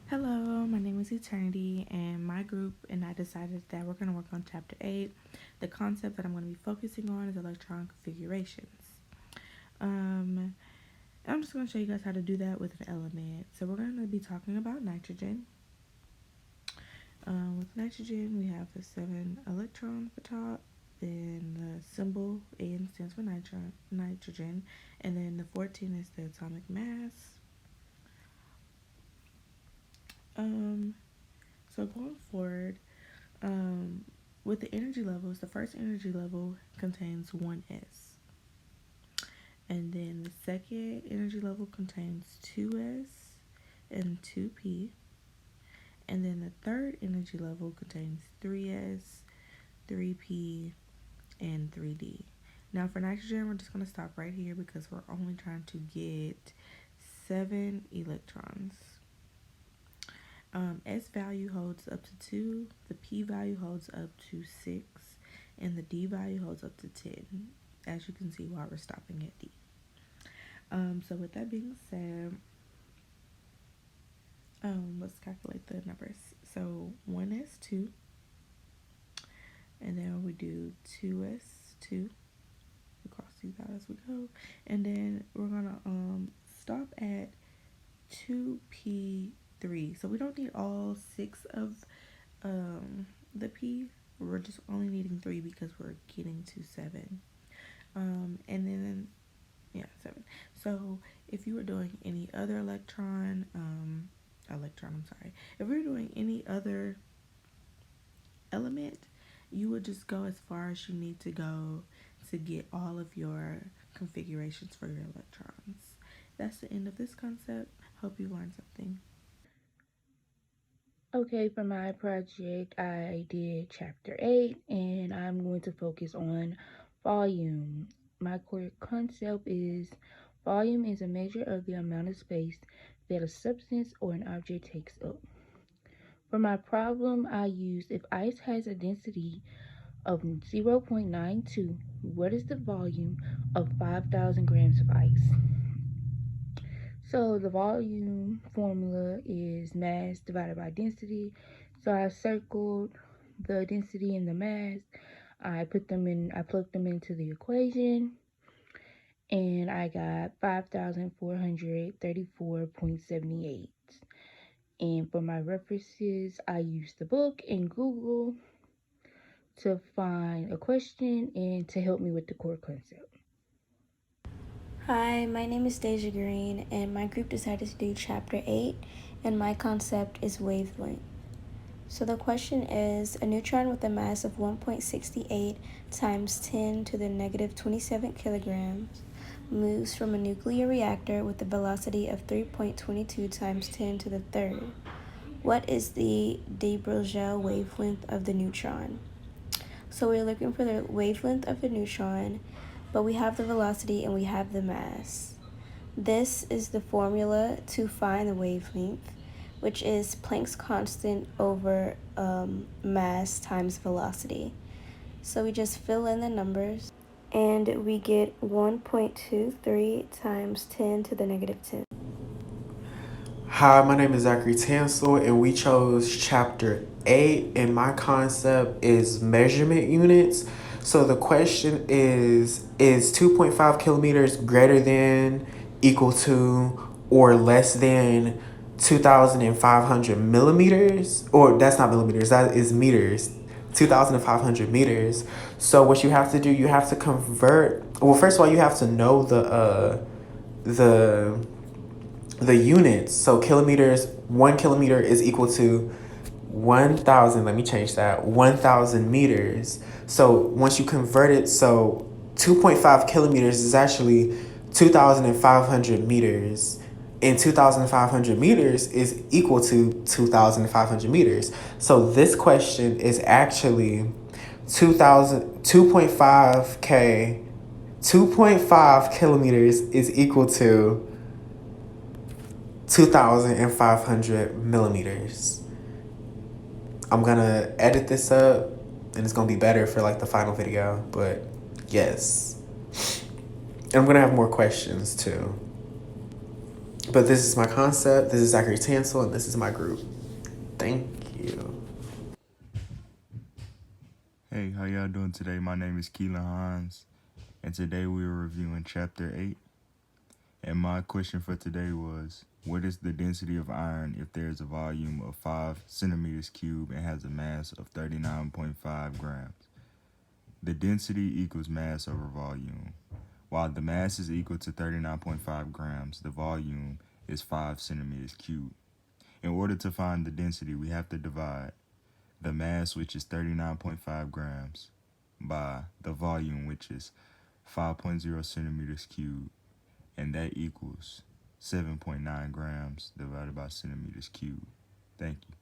Hello, my name is Eternity, and my group and I decided that we're going to work on Chapter 8. The concept that I'm going to be focusing on is electron configurations. I'm just going to show you guys how to do that with an element. So we're going to be talking about nitrogen. With nitrogen, we have the 7 electrons at the top, then the symbol N stands for nitrogen, and then the 14 is the atomic mass. So going forward, with the energy levels, the first energy level contains 1s, and then the second energy level contains 2s and 2p, and then the third energy level contains 3s, 3p, and 3d. Now for nitrogen, we're just going to stop right here because we're only trying to get 7 electrons. S value holds up to 2, the P value holds up to 6, and the D value holds up to 10, as you can see while we're stopping at D. So with that being said, let's calculate the numbers. So 1 is 2, and then we do 2 is 2. We cross these out as we go, and then we're gonna stop at 2p3. So we don't need all 6 of the p. We're just only needing 3 because we're getting to 7. And then 7. So if you were doing any other if we were doing any other element, you would just go as far as you need to go to get all of your configurations for your electrons. That's the end of this concept. Hope you learned something. Okay, for my project, I did chapter 8, and I'm going to focus on volume. My core concept is volume is a measure of the amount of space that a substance or an object takes up. For my problem, I used if ice has a density of 0.92, what is the volume of 5,000 grams of ice? So the volume formula is mass divided by density. So I circled the density and the mass. I plugged them into the equation, and I got 5,434.78. And for my references, I used the book and Google to find a question and to help me with the core concept. Hi, my name is Deja Green, and my group decided to do Chapter 8, and my concept is wavelength. So the question is, a neutron with a mass of 1.68 times 10 to the negative 27 kilograms moves from a nuclear reactor with a velocity of 3.22 times 10 to the third. What is the de Broglie wavelength of the neutron? So we're looking for the wavelength of the neutron, but we have the velocity and we have the mass. This is the formula to find the wavelength, which is Planck's constant over mass times velocity. So we just fill in the numbers, and we get 1.23 times 10 to the negative 10. Hi, my name is Zachary Tansel, and we chose chapter 8, and my concept is measurement units. So the question is 2.5 kilometers greater than, equal to, or less than 2,500 millimeters? Or that's not millimeters, that is meters. 2,500 meters. So what you have to do, you have to convert. Well, first of all, you have to know the units. So kilometers, 1 kilometer is equal to 1,000. Let me change that. 1,000 meters. So once you convert it, so 2.5 kilometers is actually 2,500 meters. And 2,500 meters is equal to 2,500 meters. So this question is actually 2.5 K. 2.5 kilometers is equal to 2,500 millimeters. I'm gonna edit this up and it's gonna be better for like the final video, but yes. And I'm gonna have more questions too. But this is my concept. This is Zachary Tansel, and this is my group. Thank you. Hey, how y'all doing today? My name is Keelan Hines, and today we are reviewing Chapter 8. And my question for today was, what is the density of iron if there is a volume of 5 centimeters cubed and has a mass of 39.5 grams? The density equals mass over volume. While the mass is equal to 39.5 grams, the volume is 5 centimeters cubed. In order to find the density, we have to divide the mass, which is 39.5 grams, by the volume, which is 5.0 centimeters cubed, and that equals 7.9 grams divided by centimeters cubed. Thank you.